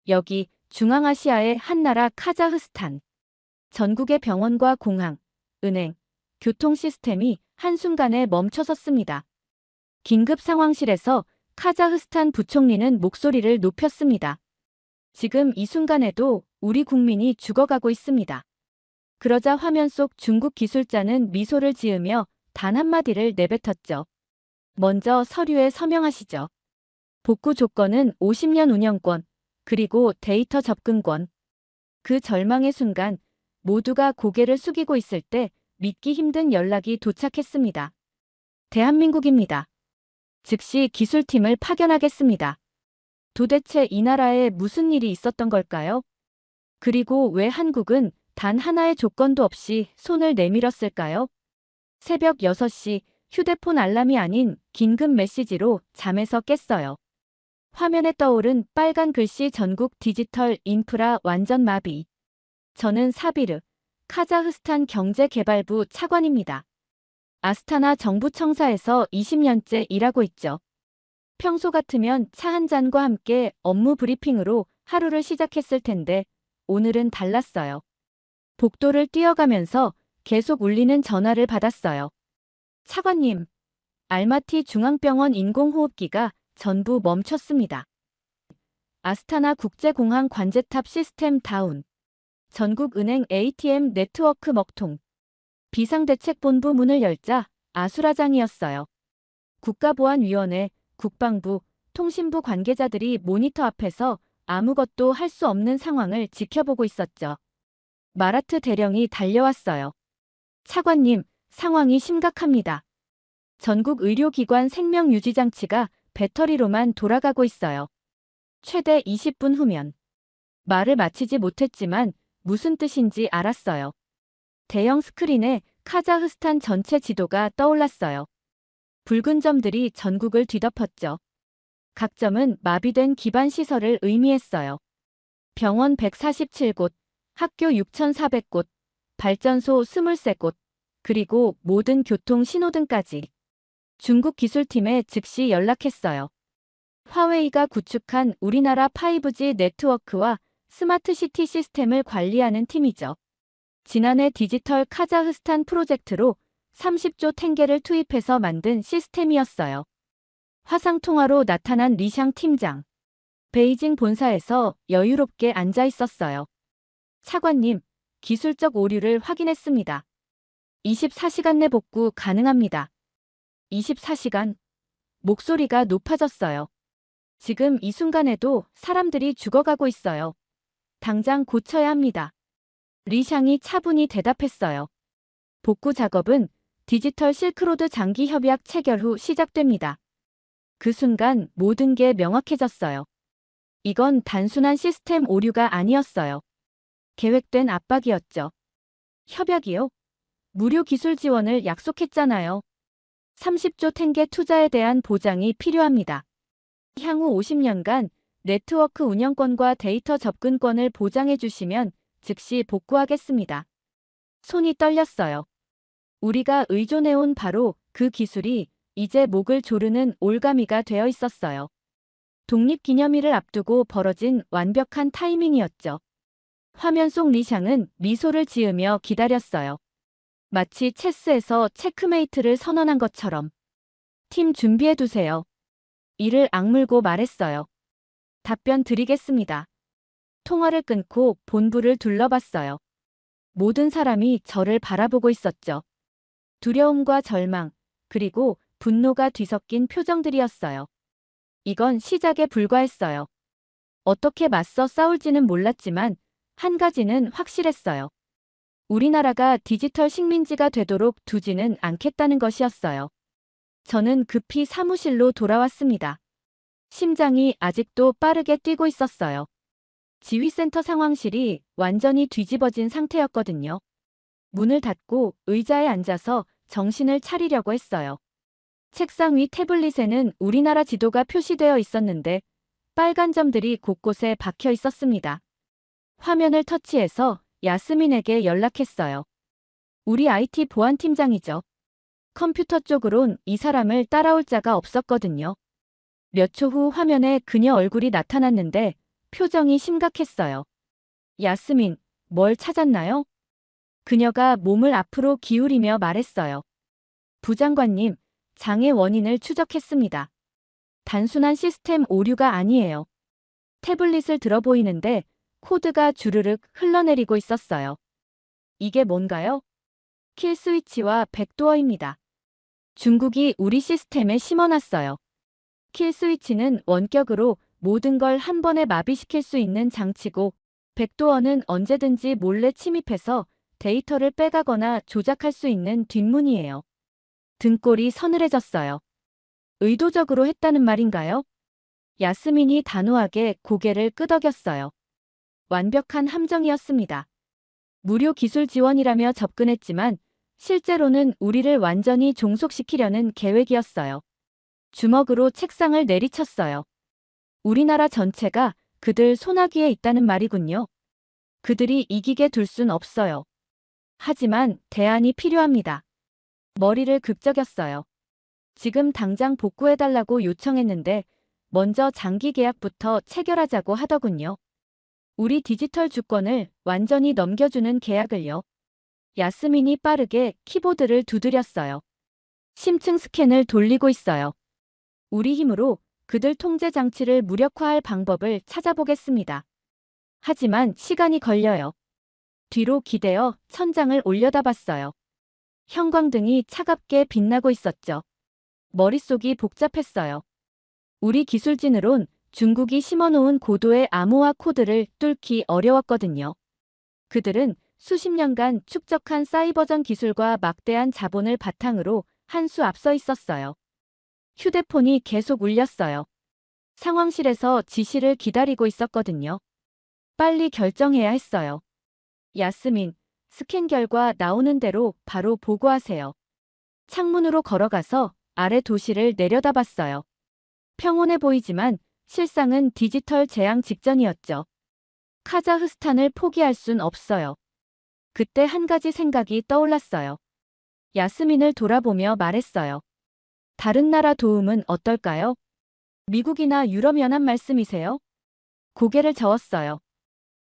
여기 중앙아시아의 한 나라 카자흐스탄. 전국의 병원과 공항, 은행, 교통 시스템이 한순간에 멈춰섰습니다. 긴급 상황실에서 카자흐스탄 부총리는 목소리를 높였습니다. 지금 이 순간에도 우리 국민이 죽어가고 있습니다. 그러자 화면 속 중국 기술자는 미소를 지으며 단 한마디를 내뱉었죠. 먼저 서류에 서명하시죠. 복구 조건은 50년 운영권, 그리고 데이터 접근권. 그 절망의 순간 모두가 고개를 숙이고 있을 때 믿기 힘든 연락이 도착했습니다. 대한민국입니다. 즉시 기술팀을 파견하겠습니다. 도대체 이 나라에 무슨 일이 있었던 걸까요? 그리고 왜 한국은 단 하나의 조건도 없이 손을 내밀었을까요? 새벽 6시 휴대폰 알람이 아닌 긴급 메시지로 잠에서 깼어요. 화면에 떠오른 빨간 글씨 전국 디지털 인프라 완전 마비. 저는 사비르, 카자흐스탄 경제개발부 차관입니다. 아스타나 정부청사에서 20년째 일하고 있죠. 평소 같으면 차 한 잔과 함께 업무 브리핑으로 하루를 시작했을 텐데 오늘은 달랐어요. 복도를 뛰어가면서 계속 울리는 전화를 받았어요. 차관님, 알마티 중앙병원 인공호흡기가 전부 멈췄습니다. 아스타나 국제공항 관제탑 시스템 다운. 전국은행 ATM 네트워크 먹통. 비상대책본부 문을 열자 아수라장이었어요. 국가보안위원회, 국방부, 통신부 관계자들이 모니터 앞에서 아무것도 할 수 없는 상황을 지켜보고 있었죠. 마라트 대령이 달려왔어요. 차관님, 상황이 심각합니다. 전국 의료기관 생명유지장치가 배터리로만 돌아가고 있어요. 최대 20분 후면. 말을 마치지 못했지만 무슨 뜻인지 알았어요. 대형 스크린에 카자흐스탄 전체 지도가 떠올랐어요. 붉은 점들이 전국을 뒤덮었죠. 각 점은 마비된 기반 시설을 의미했어요. 병원 147곳, 학교 6,400곳, 발전소 23곳, 그리고 모든 교통 신호등까지. 중국 기술팀에 즉시 연락했어요. 화웨이가 구축한 우리나라 5G 네트워크와 스마트시티 시스템을 관리하는 팀이죠. 지난해 디지털 카자흐스탄 프로젝트로 30조 탱게를 투입해서 만든 시스템이었어요. 화상통화로 나타난 리샹 팀장. 베이징 본사에서 여유롭게 앉아 있었어요. 차관님, 기술적 오류를 확인했습니다. 24시간 내 복구 가능합니다. 24시간. 목소리가 높아졌어요. 지금 이 순간에도 사람들이 죽어가고 있어요. 당장 고쳐야 합니다. 리샹이 차분히 대답했어요. 복구 작업은 디지털 실크로드 장기 협약 체결 후 시작됩니다. 그 순간 모든 게 명확해졌어요. 이건 단순한 시스템 오류가 아니었어요. 계획된 압박이었죠. 협약이요? 무료 기술 지원을 약속했잖아요. 30조 탱게 투자에 대한 보장이 필요합니다. 향후 50년간 네트워크 운영권과 데이터 접근권을 보장해 주시면 즉시 복구하겠습니다. 손이 떨렸어요. 우리가 의존해온 바로 그 기술이 이제 목을 조르는 올가미가 되어 있었어요. 독립기념일을 앞두고 벌어진 완벽한 타이밍이었죠. 화면 속 리샹은 미소를 지으며 기다렸어요. 마치 체스에서 체크메이트를 선언한 것처럼. 팀 준비해두세요. 이를 악물고 말했어요. 답변 드리겠습니다. 통화를 끊고 본부를 둘러봤어요. 모든 사람이 저를 바라보고 있었죠. 두려움과 절망, 그리고 분노가 뒤섞인 표정들이었어요. 이건 시작에 불과했어요. 어떻게 맞서 싸울지는 몰랐지만 한 가지는 확실했어요. 우리나라가 디지털 식민지가 되도록 두지는 않겠다는 것이었어요. 저는 급히 사무실로 돌아왔습니다. 심장이 아직도 빠르게 뛰고 있었어요. 지휘센터 상황실이 완전히 뒤집어진 상태였거든요. 문을 닫고 의자에 앉아서 정신을 차리려고 했어요. 책상 위 태블릿에는 우리나라 지도가 표시되어 있었는데 빨간 점들이 곳곳에 박혀 있었습니다. 화면을 터치해서 야스민에게 연락했어요. 우리 IT 보안팀장이죠. 컴퓨터 쪽으론 이 사람을 따라올 자가 없었거든요. 몇 초 후 화면에 그녀 얼굴이 나타났는데 표정이 심각했어요. 야스민, 뭘 찾았나요? 그녀가 몸을 앞으로 기울이며 말했어요. 부장관님, 장애 원인을 추적했습니다. 단순한 시스템 오류가 아니에요. 태블릿을 들어 보이는데 코드가 주르륵 흘러내리고 있었어요. 이게 뭔가요? 킬 스위치와 백도어입니다. 중국이 우리 시스템에 심어놨어요. 킬 스위치는 원격으로 모든 걸 한 번에 마비시킬 수 있는 장치고, 백도어는 언제든지 몰래 침입해서 데이터를 빼가거나 조작할 수 있는 뒷문이에요. 등골이 서늘해졌어요. 의도적으로 했다는 말인가요? 야스민이 단호하게 고개를 끄덕였어요. 완벽한 함정이었습니다. 무료 기술 지원이라며 접근했지만 실제로는 우리를 완전히 종속시키려는 계획이었어요. 주먹으로 책상을 내리쳤어요. 우리나라 전체가 그들 손아귀에 있다는 말이군요. 그들이 이기게 둘 순 없어요. 하지만 대안이 필요합니다. 머리를 극적였어요. 지금 당장 복구해달라고 요청했는데 먼저 장기 계약부터 체결하자고 하더군요. 우리 디지털 주권을 완전히 넘겨주는 계약을요. 야스민이 빠르게 키보드를 두드렸어요. 심층 스캔을 돌리고 있어요. 우리 힘으로 그들 통제 장치를 무력화할 방법을 찾아보겠습니다. 하지만 시간이 걸려요. 뒤로 기대어 천장을 올려다봤어요. 형광등이 차갑게 빛나고 있었죠. 머릿속이 복잡했어요. 우리 기술진으론 중국이 심어놓은 고도의 암호화 코드를 뚫기 어려웠거든요. 그들은 수십 년간 축적한 사이버전 기술과 막대한 자본을 바탕으로 한 수 앞서 있었어요. 휴대폰이 계속 울렸어요. 상황실에서 지시를 기다리고 있었거든요. 빨리 결정해야 했어요. 야스민, 스캔 결과 나오는 대로 바로 보고하세요. 창문으로 걸어가서 아래 도시를 내려다봤어요. 평온해 보이지만 실상은 디지털 재앙 직전이었죠. 카자흐스탄을 포기할 순 없어요. 그때 한 가지 생각이 떠올랐어요. 야스민을 돌아보며 말했어요. 다른 나라 도움은 어떨까요? 미국이나 유럽연합 말씀이세요? 고개를 저었어요.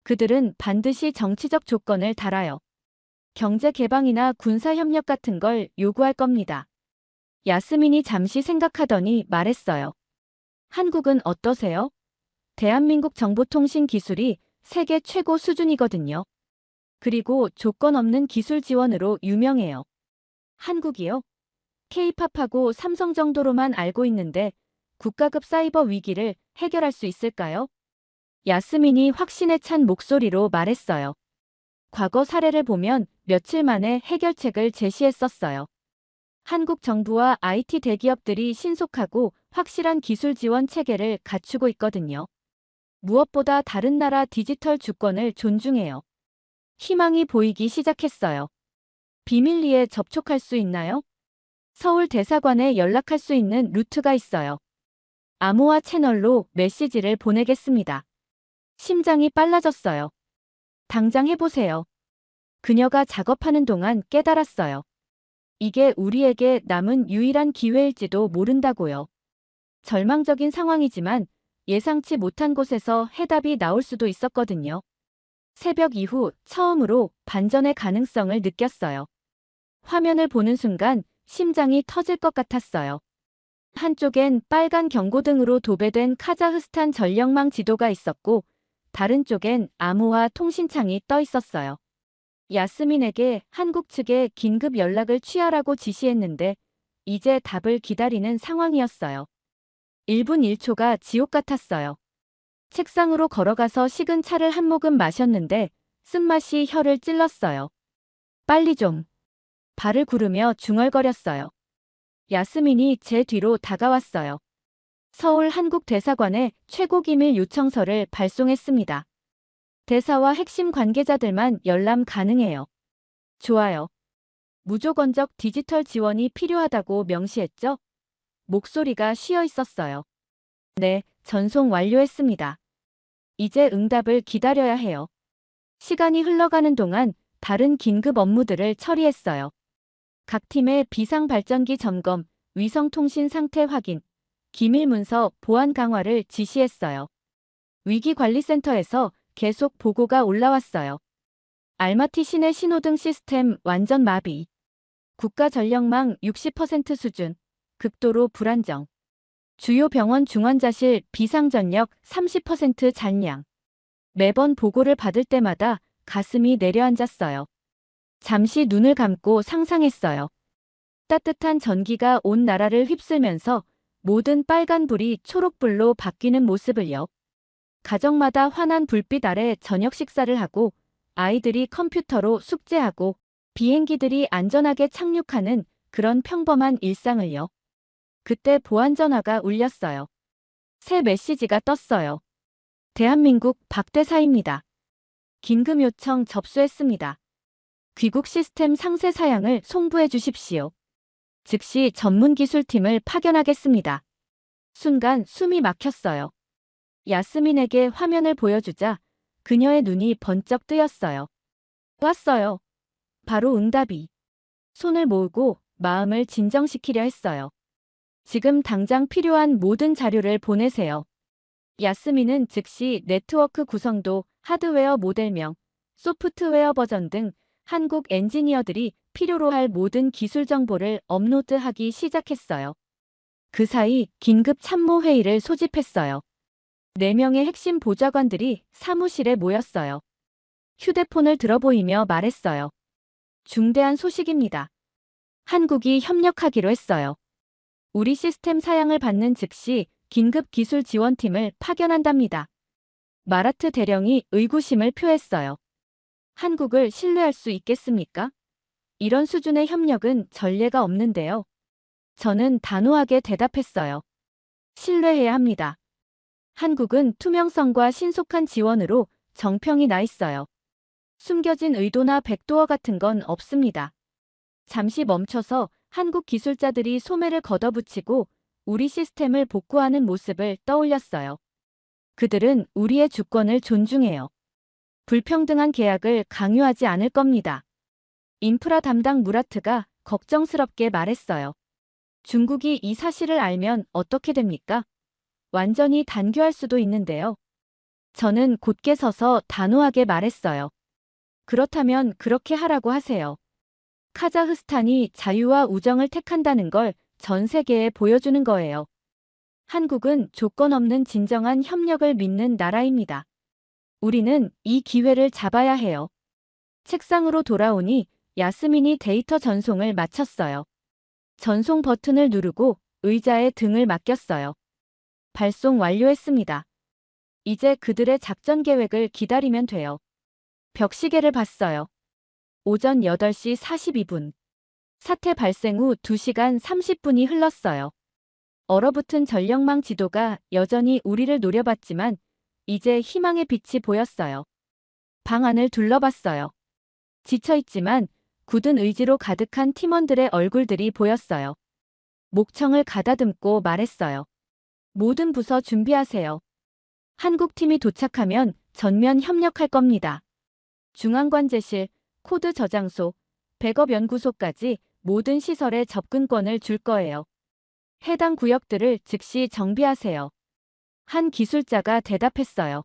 그들은 반드시 정치적 조건을 달아요. 경제 개방이나 군사 협력 같은 걸 요구할 겁니다. 야스민이 잠시 생각하더니 말했어요. 한국은 어떠세요? 대한민국 정보통신 기술이 세계 최고 수준이거든요. 그리고 조건 없는 기술 지원으로 유명해요. 한국이요? K-팝하고 삼성 정도로만 알고 있는데 국가급 사이버 위기를 해결할 수 있을까요? 야스민이 확신에 찬 목소리로 말했어요. 과거 사례를 보면 며칠 만에 해결책을 제시했었어요. 한국 정부와 IT 대기업들이 신속하고 확실한 기술 지원 체계를 갖추고 있거든요. 무엇보다 다른 나라 디지털 주권을 존중해요. 희망이 보이기 시작했어요. 비밀리에 접촉할 수 있나요? 서울 대사관에 연락할 수 있는 루트가 있어요. 암호화 채널로 메시지를 보내겠습니다. 심장이 빨라졌어요. 당장 해보세요. 그녀가 작업하는 동안 깨달았어요. 이게 우리에게 남은 유일한 기회일지도 모른다고요. 절망적인 상황이지만 예상치 못한 곳에서 해답이 나올 수도 있었거든요. 새벽 이후 처음으로 반전의 가능성을 느꼈어요. 화면을 보는 순간 심장이 터질 것 같았어요. 한쪽엔 빨간 경고등으로 도배된 카자흐스탄 전력망 지도가 있었고 다른 쪽엔 암호화 통신창이 떠 있었어요. 야스민에게 한국 측에 긴급 연락을 취하라고 지시했는데 이제 답을 기다리는 상황이었어요. 1분 1초가 지옥 같았어요. 책상으로 걸어가서 식은 차를 한 모금 마셨는데 쓴맛이 혀를 찔렀어요. 빨리 좀. 발을 구르며 중얼거렸어요. 야스민이 제 뒤로 다가왔어요. 서울 한국대사관에 최고기밀 요청서를 발송했습니다. 대사와 핵심 관계자들만 열람 가능해요. 좋아요. 무조건적 디지털 지원이 필요하다고 명시했죠? 목소리가 쉬어 있었어요. 네, 전송 완료했습니다. 이제 응답을 기다려야 해요. 시간이 흘러가는 동안 다른 긴급 업무들을 처리했어요. 각 팀의 비상발전기 점검, 위성통신 상태 확인, 기밀문서 보안 강화를 지시했어요. 위기관리센터에서 계속 보고가 올라왔어요. 알마티 시내 신호등 시스템 완전 마비. 국가 전력망 60% 수준. 극도로 불안정. 주요 병원 중환자실 비상전력 30% 잔량. 매번 보고를 받을 때마다 가슴이 내려앉았어요. 잠시 눈을 감고 상상했어요. 따뜻한 전기가 온 나라를 휩쓸면서 모든 빨간불이 초록불로 바뀌는 모습을요. 가정마다 환한 불빛 아래 저녁 식사를 하고 아이들이 컴퓨터로 숙제하고 비행기들이 안전하게 착륙하는 그런 평범한 일상을요. 그때 보안전화가 울렸어요. 새 메시지가 떴어요. 대한민국 박대사입니다. 긴급 요청 접수했습니다. 귀국 시스템 상세 사양을 송부해 주십시오. 즉시 전문 기술팀을 파견하겠습니다. 순간 숨이 막혔어요. 야스민에게 화면을 보여주자 그녀의 눈이 번쩍 뜨였어요. 왔어요. 바로 응답이. 손을 모으고 마음을 진정시키려 했어요. 지금 당장 필요한 모든 자료를 보내세요. 야스민은 즉시 네트워크 구성도, 하드웨어 모델명, 소프트웨어 버전 등 한국 엔지니어들이 필요로 할 모든 기술 정보를 업로드하기 시작했어요. 그 사이 긴급 참모 회의를 소집했어요. 4명의 핵심 보좌관들이 사무실에 모였어요. 휴대폰을 들어보이며 말했어요. 중대한 소식입니다. 한국이 협력하기로 했어요. 우리 시스템 사양을 받는 즉시 긴급 기술 지원팀을 파견한답니다. 마라트 대령이 의구심을 표했어요. 한국을 신뢰할 수 있겠습니까? 이런 수준의 협력은 전례가 없는데요. 저는 단호하게 대답했어요. 신뢰해야 합니다. 한국은 투명성과 신속한 지원으로 정평이 나 있어요. 숨겨진 의도나 백도어 같은 건 없습니다. 잠시 멈춰서 한국 기술자들이 소매를 걷어붙이고 우리 시스템을 복구하는 모습을 떠올렸어요. 그들은 우리의 주권을 존중해요. 불평등한 계약을 강요하지 않을 겁니다. 인프라 담당 무라트가 걱정스럽게 말했어요. 중국이 이 사실을 알면 어떻게 됩니까? 완전히 단교할 수도 있는데요. 저는 곧게 서서 단호하게 말했어요. 그렇다면 그렇게 하라고 하세요. 카자흐스탄이 자유와 우정을 택한다는 걸 전 세계에 보여주는 거예요. 한국은 조건 없는 진정한 협력을 믿는 나라입니다. 우리는 이 기회를 잡아야 해요. 책상으로 돌아오니 야스민이 데이터 전송을 마쳤어요. 전송 버튼을 누르고 의자에 등을 맡겼어요. 발송 완료했습니다. 이제 그들의 작전 계획을 기다리면 돼요. 벽시계를 봤어요. 오전 8시 42분. 사태 발생 후 2시간 30분이 흘렀어요. 얼어붙은 전력망 지도가 여전히 우리를 노려봤지만 이제 희망의 빛이 보였어요. 방 안을 둘러봤어요. 지쳐있지만 굳은 의지로 가득한 팀원들의 얼굴들이 보였어요. 목청을 가다듬고 말했어요. 모든 부서 준비하세요. 한국팀이 도착하면 전면 협력할 겁니다. 중앙관제실, 코드 저장소, 백업 연구소까지 모든 시설에 접근권을 줄 거예요. 해당 구역들을 즉시 정비하세요. 한 기술자가 대답했어요.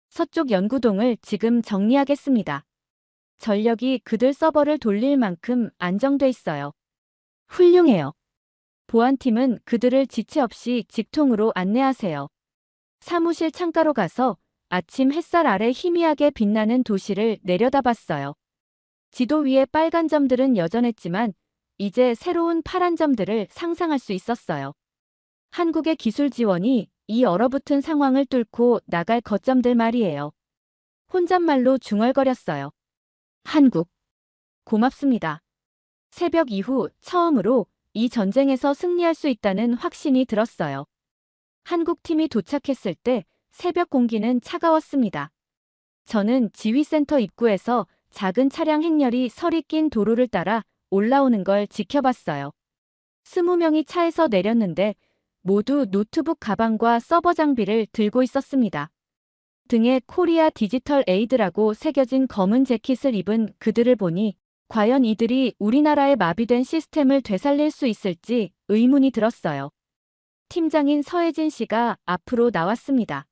서쪽 연구동을 지금 정리하겠습니다. 전력이 그들 서버를 돌릴 만큼 안정돼 있어요. 훌륭해요. 보안팀은 그들을 지체 없이 직통으로 안내하세요. 사무실 창가로 가서 아침 햇살 아래 희미하게 빛나는 도시를 내려다봤어요. 지도 위의 빨간 점들은 여전했지만 이제 새로운 파란 점들을 상상할 수 있었어요. 한국의 기술 지원이 이 얼어붙은 상황을 뚫고 나갈 거점들 말이에요. 혼잣말로 중얼거렸어요. 한국. 고맙습니다. 새벽 이후 처음으로 이 전쟁에서 승리할 수 있다는 확신이 들었어요. 한국팀이 도착했을 때 새벽 공기는 차가웠습니다. 저는 지휘센터 입구에서 작은 차량 행렬이 설이 낀 도로를 따라 올라오는 걸 지켜봤어요. 20명이 차에서 내렸는데 모두 노트북 가방과 서버 장비를 들고 있었습니다. 등에 코리아 디지털 에이드라고 새겨진 검은 재킷을 입은 그들을 보니 과연 이들이 우리나라의 마비된 시스템을 되살릴 수 있을지 의문이 들었어요. 팀장인 서혜진 씨가 앞으로 나왔습니다.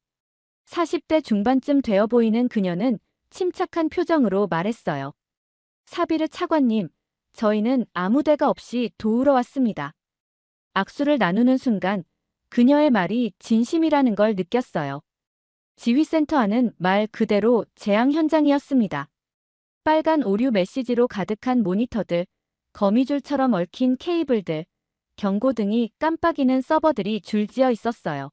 40대 중반쯤 되어 보이는 그녀는 침착한 표정으로 말했어요. 사비르 차관님, 저희는 아무 데가 없이 도우러 왔습니다. 악수를 나누는 순간 그녀의 말이 진심이라는 걸 느꼈어요. 지휘센터 안은 말 그대로 재앙 현장이었습니다. 빨간 오류 메시지로 가득한 모니터들, 거미줄처럼 얽힌 케이블들, 경고등이 깜빡이는 서버들이 줄지어 있었어요.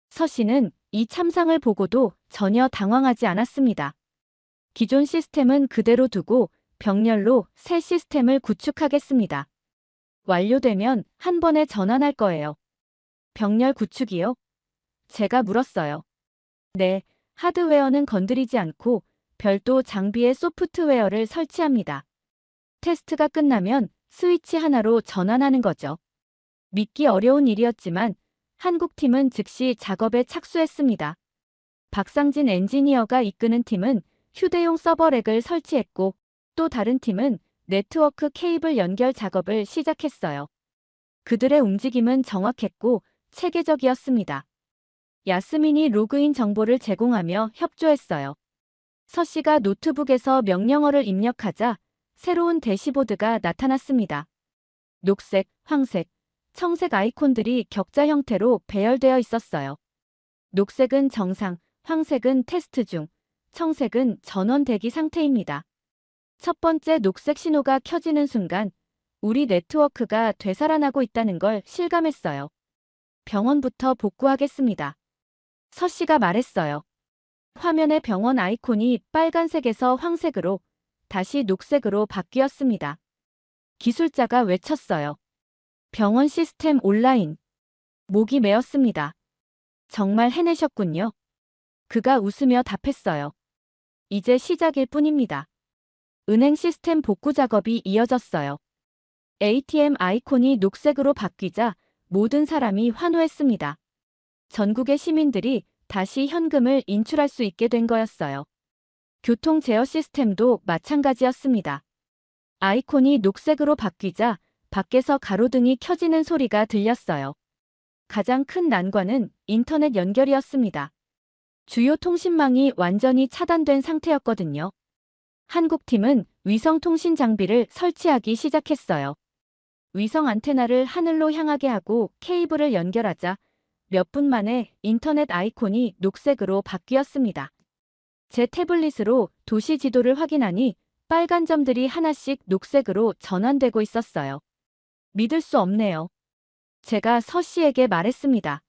서 씨는 이 참상을 보고도 전혀 당황하지 않았습니다. 기존 시스템은 그대로 두고 병렬로 새 시스템을 구축하겠습니다. 완료되면 한 번에 전환할 거예요. 병렬 구축이요? 제가 물었어요. 네, 하드웨어는 건드리지 않고 별도 장비의 소프트웨어를 설치합니다. 테스트가 끝나면 스위치 하나로 전환하는 거죠. 믿기 어려운 일이었지만 한국팀은 즉시 작업에 착수했습니다. 박상진 엔지니어가 이끄는 팀은 휴대용 서버렉을 설치했고 또 다른 팀은 네트워크 케이블 연결 작업을 시작했어요. 그들의 움직임은 정확했고 체계적이었습니다. 야스민이 로그인 정보를 제공하며 협조했어요. 서 씨가 노트북에서 명령어를 입력하자 새로운 대시보드가 나타났습니다. 녹색, 황색, 청색 아이콘들이 격자 형태로 배열되어 있었어요. 녹색은 정상, 황색은 테스트 중, 청색은 전원 대기 상태입니다. 첫 번째 녹색 신호가 켜지는 순간 우리 네트워크가 되살아나고 있다는 걸 실감했어요. 병원부터 복구하겠습니다. 서 씨가 말했어요. 화면의 병원 아이콘이 빨간색에서 황색으로 다시 녹색으로 바뀌었습니다. 기술자가 외쳤어요. 병원 시스템 온라인. 목이 메었습니다. 정말 해내셨군요. 그가 웃으며 답했어요. 이제 시작일 뿐입니다. 은행 시스템 복구 작업이 이어졌어요. ATM 아이콘이 녹색으로 바뀌자 모든 사람이 환호했습니다. 전국의 시민들이 다시 현금을 인출할 수 있게 된 거였어요. 교통 제어 시스템도 마찬가지였습니다. 아이콘이 녹색으로 바뀌자 밖에서 가로등이 켜지는 소리가 들렸어요. 가장 큰 난관은 인터넷 연결이었습니다. 주요 통신망이 완전히 차단된 상태였거든요. 한국팀은 위성 통신 장비를 설치하기 시작했어요. 위성 안테나를 하늘로 향하게 하고 케이블을 연결하자 몇 분 만에 인터넷 아이콘이 녹색으로 바뀌었습니다. 제 태블릿으로 도시 지도를 확인하니 빨간 점들이 하나씩 녹색으로 전환되고 있었어요. 믿을 수 없네요. 제가 서 씨에게 말했습니다.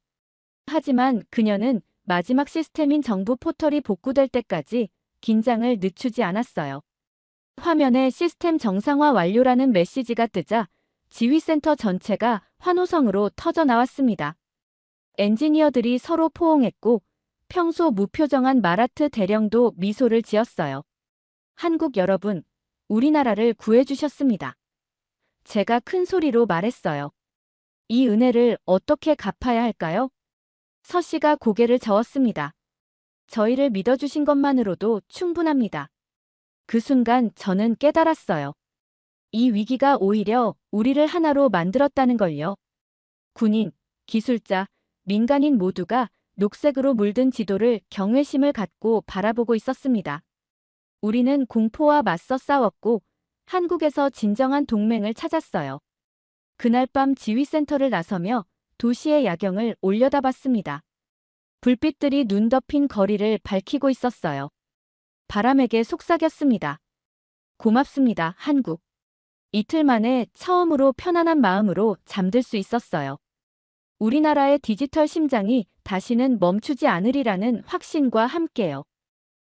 하지만 그녀는 마지막 시스템인 정부 포털이 복구될 때까지 긴장을 늦추지 않았어요. 화면에 시스템 정상화 완료라는 메시지가 뜨자 지휘센터 전체가 환호성으로 터져 나왔습니다. 엔지니어들이 서로 포옹했고 평소 무표정한 마라트 대령도 미소를 지었어요. 한국 여러분, 우리나라를 구해주셨습니다. 제가 큰 소리로 말했어요. 이 은혜를 어떻게 갚아야 할까요? 서 씨가 고개를 저었습니다. 저희를 믿어주신 것만으로도 충분합니다. 그 순간 저는 깨달았어요. 이 위기가 오히려 우리를 하나로 만들었다는 걸요. 군인, 기술자, 민간인 모두가 녹색으로 물든 지도를 경외심을 갖고 바라보고 있었습니다. 우리는 공포와 맞서 싸웠고 한국에서 진정한 동맹을 찾았어요. 그날 밤 지휘센터를 나서며 도시의 야경을 올려다봤습니다. 불빛들이 눈 덮인 거리를 밝히고 있었어요. 바람에게 속삭였습니다. 고맙습니다, 한국. 이틀 만에 처음으로 편안한 마음으로 잠들 수 있었어요. 우리나라의 디지털 심장이 다시는 멈추지 않으리라는 확신과 함께요.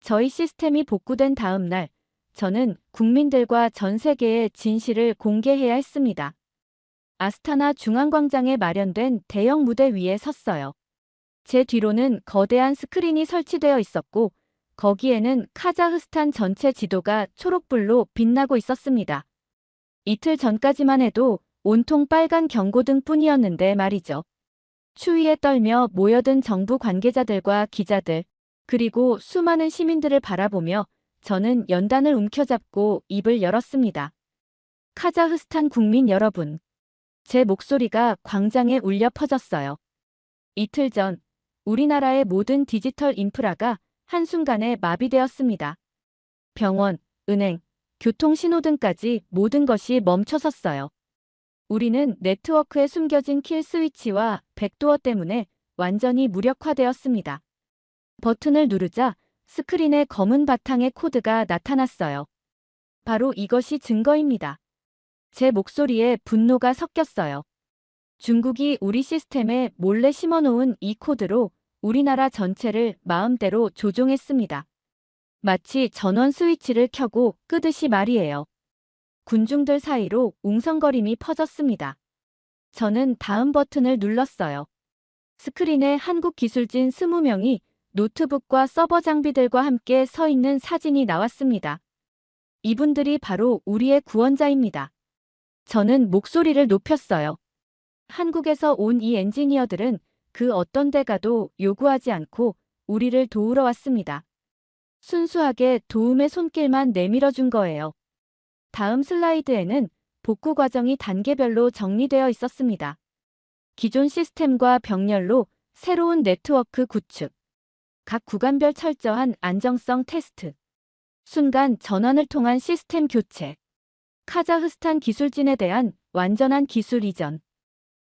저희 시스템이 복구된 다음 날, 저는 국민들과 전 세계의 진실을 공개해야 했습니다. 아스타나 중앙광장에 마련된 대형 무대 위에 섰어요. 제 뒤로는 거대한 스크린이 설치되어 있었고 거기에는 카자흐스탄 전체 지도가 초록불로 빛나고 있었습니다. 이틀 전까지만 해도 온통 빨간 경고등 뿐이었는데 말이죠. 추위에 떨며 모여든 정부 관계자들과 기자들, 그리고 수많은 시민들을 바라보며 저는 연단을 움켜잡고 입을 열었습니다. 카자흐스탄 국민 여러분, 제 목소리가 광장에 울려 퍼졌어요. 이틀 전 우리나라의 모든 디지털 인프라가 한순간에 마비되었습니다. 병원, 은행, 교통신호등까지 모든 것이 멈춰섰어요. 우리는 네트워크에 숨겨진 킬 스위치와 백도어 때문에 완전히 무력화되었습니다. 버튼을 누르자 스크린에 검은 바탕의 코드가 나타났어요. 바로 이것이 증거입니다. 제 목소리에 분노가 섞였어요. 중국이 우리 시스템에 몰래 심어놓은 이 코드로 우리나라 전체를 마음대로 조종했습니다. 마치 전원 스위치를 켜고 끄듯이 말이에요. 군중들 사이로 웅성거림이 퍼졌습니다. 저는 다음 버튼을 눌렀어요. 스크린에 한국 기술진 20명이 노트북과 서버 장비들과 함께 서 있는 사진이 나왔습니다. 이분들이 바로 우리의 구원자입니다. 저는 목소리를 높였어요. 한국에서 온 이 엔지니어들은 그 어떤 대가도 요구하지 않고 우리를 도우러 왔습니다. 순수하게 도움의 손길만 내밀어 준 거예요. 다음 슬라이드에는 복구 과정이 단계별로 정리되어 있었습니다. 기존 시스템과 병렬로 새로운 네트워크 구축, 각 구간별 철저한 안정성 테스트, 순간 전환을 통한 시스템 교체, 카자흐스탄 기술진에 대한 완전한 기술 이전.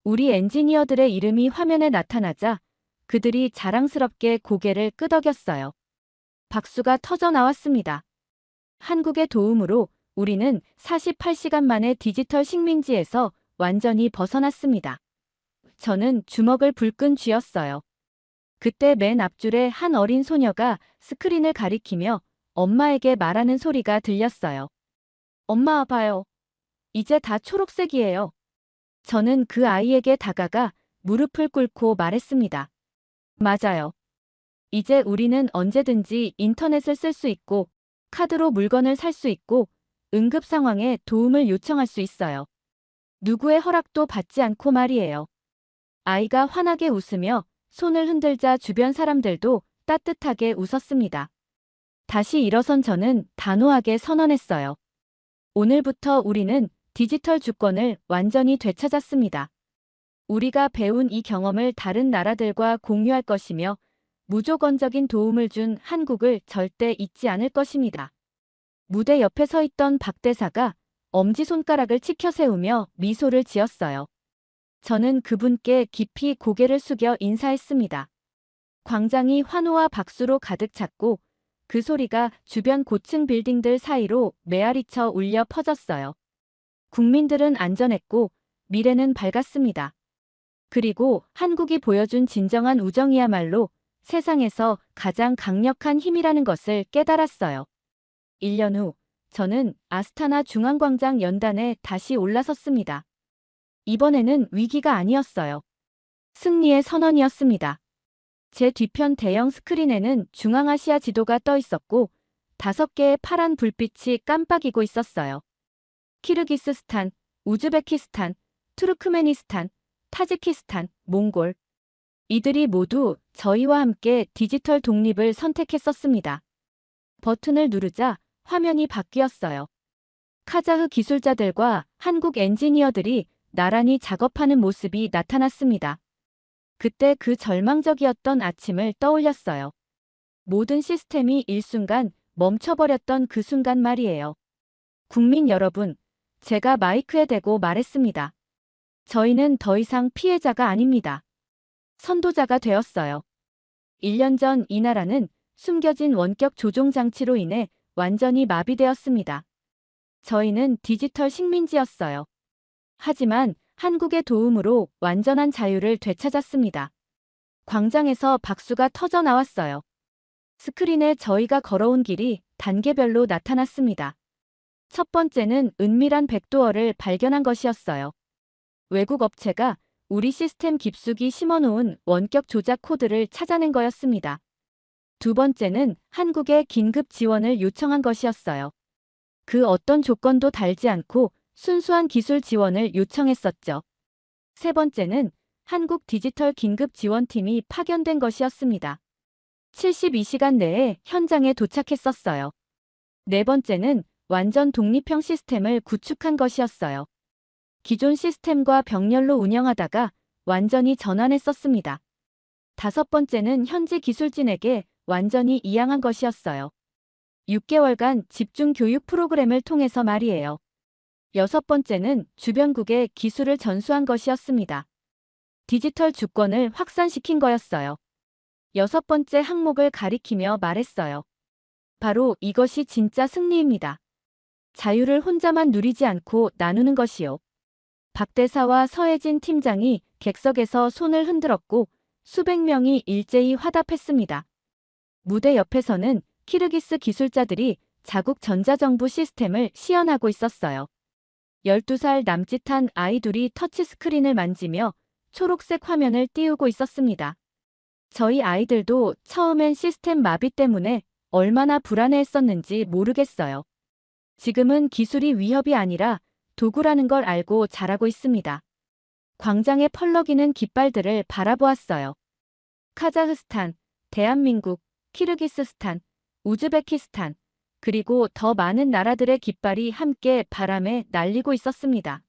우리 엔지니어들의 이름이 화면에 나타나자 그들이 자랑스럽게 고개를 끄덕였어요. 박수가 터져 나왔습니다. 한국의 도움으로 우리는 48시간 만에 디지털 식민지에서 완전히 벗어났습니다. 저는 주먹을 불끈 쥐었어요. 그때 맨 앞줄에 한 어린 소녀가 스크린을 가리키며 엄마에게 말하는 소리가 들렸어요. 엄마 봐요. 이제 다 초록색이에요. 저는 그 아이에게 다가가 무릎을 꿇고 말했습니다. 맞아요. 이제 우리는 언제든지 인터넷을 쓸 수 있고 카드로 물건을 살 수 있고 응급 상황에 도움을 요청할 수 있어요. 누구의 허락도 받지 않고 말이에요. 아이가 환하게 웃으며 손을 흔들자 주변 사람들도 따뜻하게 웃었습니다. 다시 일어선 저는 단호하게 선언했어요. 오늘부터 우리는 디지털 주권을 완전히 되찾았습니다. 우리가 배운 이 경험을 다른 나라들과 공유할 것이며 무조건적인 도움을 준 한국을 절대 잊지 않을 것입니다. 무대 옆에 서 있던 박 대사가 엄지손가락을 치켜세우며 미소를 지었어요. 저는 그분께 깊이 고개를 숙여 인사했습니다. 광장이 환호와 박수로 가득 찼고 그 소리가 주변 고층 빌딩들 사이로 메아리쳐 울려 퍼졌어요. 국민들은 안전했고 미래는 밝았습니다. 그리고 한국이 보여준 진정한 우정이야말로 세상에서 가장 강력한 힘이라는 것을 깨달았어요. 1년 후 저는 아스타나 중앙광장 연단에 다시 올라섰습니다. 이번에는 위기가 아니었어요. 승리의 선언이었습니다. 제 뒤편 대형 스크린에는 중앙아시아 지도가 떠 있었고 5개의 파란 불빛이 깜빡이고 있었어요. 키르기스스탄, 우즈베키스탄, 투르크메니스탄, 타지키스탄, 몽골. 이들이 모두 저희와 함께 디지털 독립을 선택했었습니다. 버튼을 누르자 화면이 바뀌었어요. 카자흐 기술자들과 한국 엔지니어들이 나란히 작업하는 모습이 나타났습니다. 그때 그 절망적이었던 아침을 떠올렸어요. 모든 시스템이 일순간 멈춰버렸던 그 순간 말이에요. 국민 여러분, 제가 마이크에 대고 말했습니다. 저희는 더 이상 피해자가 아닙니다. 선도자가 되었어요. 1년 전 이 나라는 숨겨진 원격 조종 장치로 인해 완전히 마비되었습니다. 저희는 디지털 식민지였어요. 하지만 한국의 도움으로 완전한 자유를 되찾았습니다. 광장에서 박수가 터져 나왔어요. 스크린에 저희가 걸어온 길이 단계별로 나타났습니다. 첫 번째는 은밀한 백도어를 발견한 것이었어요. 외국 업체가 우리 시스템 깊숙이 심어놓은 원격 조작 코드를 찾아낸 거였습니다. 두 번째는 한국의 긴급 지원을 요청한 것이었어요. 그 어떤 조건도 달지 않고 순수한 기술 지원을 요청했었죠. 세 번째는 한국 디지털 긴급 지원팀이 파견된 것이었습니다. 72시간 내에 현장에 도착했었어요. 네 번째는 완전 독립형 시스템을 구축한 것이었어요. 기존 시스템과 병렬로 운영하다가 완전히 전환했었습니다. 5번째는 현지 기술진에게 완전히 이양한 것이었어요. 6개월간 집중 교육 프로그램을 통해서 말이에요. 6번째는 주변국에 기술을 전수한 것이었습니다. 디지털 주권을 확산시킨 거였어요. 6번째 항목을 가리키며 말했어요. 바로 이것이 진짜 승리입니다. 자유를 혼자만 누리지 않고 나누는 것이요. 박 대사와 서혜진 팀장이 객석에서 손을 흔들었고 수백 명이 일제히 화답했습니다. 무대 옆에서는 키르기스 기술자들이 자국 전자정부 시스템을 시연하고 있었어요. 12살 남짓한 아이들이 터치스크린을 만지며 초록색 화면을 띄우고 있었습니다. 저희 아이들도 처음엔 시스템 마비 때문에 얼마나 불안해했었는지 모르겠어요. 지금은 기술이 위협이 아니라 도구라는 걸 알고 자라고 있습니다. 광장에 펄럭이는 깃발들을 바라보았어요. 카자흐스탄, 대한민국, 키르기스스탄, 우즈베키스탄, 그리고 더 많은 나라들의 깃발이 함께 바람에 날리고 있었습니다.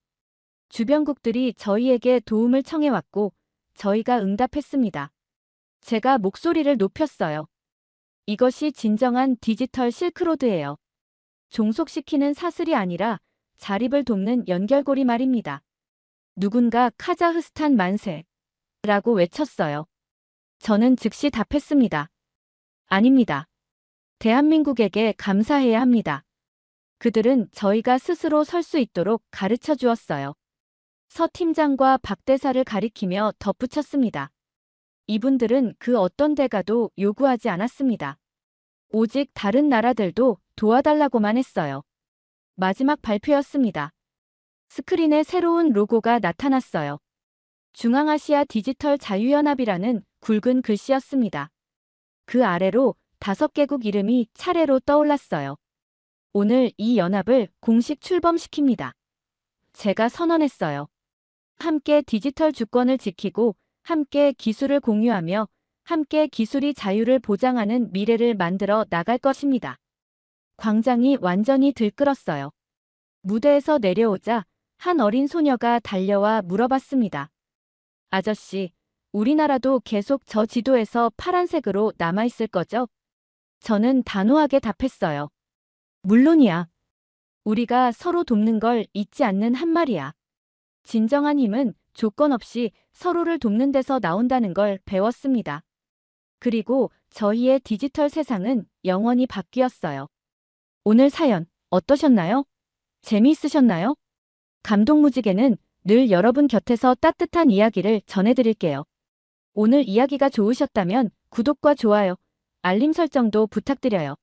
주변국들이 저희에게 도움을 청해왔고 저희가 응답했습니다. 제가 목소리를 높였어요. 이것이 진정한 디지털 실크로드예요. 종속시키는 사슬이 아니라 자립을 돕는 연결고리 말입니다. 누군가 카자흐스탄 만세라고 외쳤어요. 저는 즉시 답했습니다. 아닙니다. 대한민국에게 감사해야 합니다. 그들은 저희가 스스로 설 수 있도록 가르쳐 주었어요. 서 팀장과 박 대사를 가리키며 덧붙였습니다. 이분들은 그 어떤 대가도 요구하지 않았습니다. 오직 다른 나라들도 도와달라고만 했어요. 마지막 발표였습니다. 스크린에 새로운 로고가 나타났어요. 중앙아시아 디지털 자유연합이라는 굵은 글씨였습니다. 그 아래로 5개국 이름이 차례로 떠올랐어요. 오늘 이 연합을 공식 출범시킵니다. 제가 선언했어요. 함께 디지털 주권을 지키고 함께 기술을 공유하며 함께 기술이 자유를 보장하는 미래를 만들어 나갈 것입니다. 광장이 완전히 들끓었어요. 무대에서 내려오자 한 어린 소녀가 달려와 물어봤습니다. 아저씨, 우리나라도 계속 저 지도에서 파란색으로 남아있을 거죠? 저는 단호하게 답했어요. 물론이야. 우리가 서로 돕는 걸 잊지 않는 한 말이야. 진정한 힘은 조건 없이 서로를 돕는 데서 나온다는 걸 배웠습니다. 그리고 저희의 디지털 세상은 영원히 바뀌었어요. 오늘 사연 어떠셨나요? 재미있으셨나요? 감동무지개는 늘 여러분 곁에서 따뜻한 이야기를 전해드릴게요. 오늘 이야기가 좋으셨다면 구독과 좋아요, 알림 설정도 부탁드려요.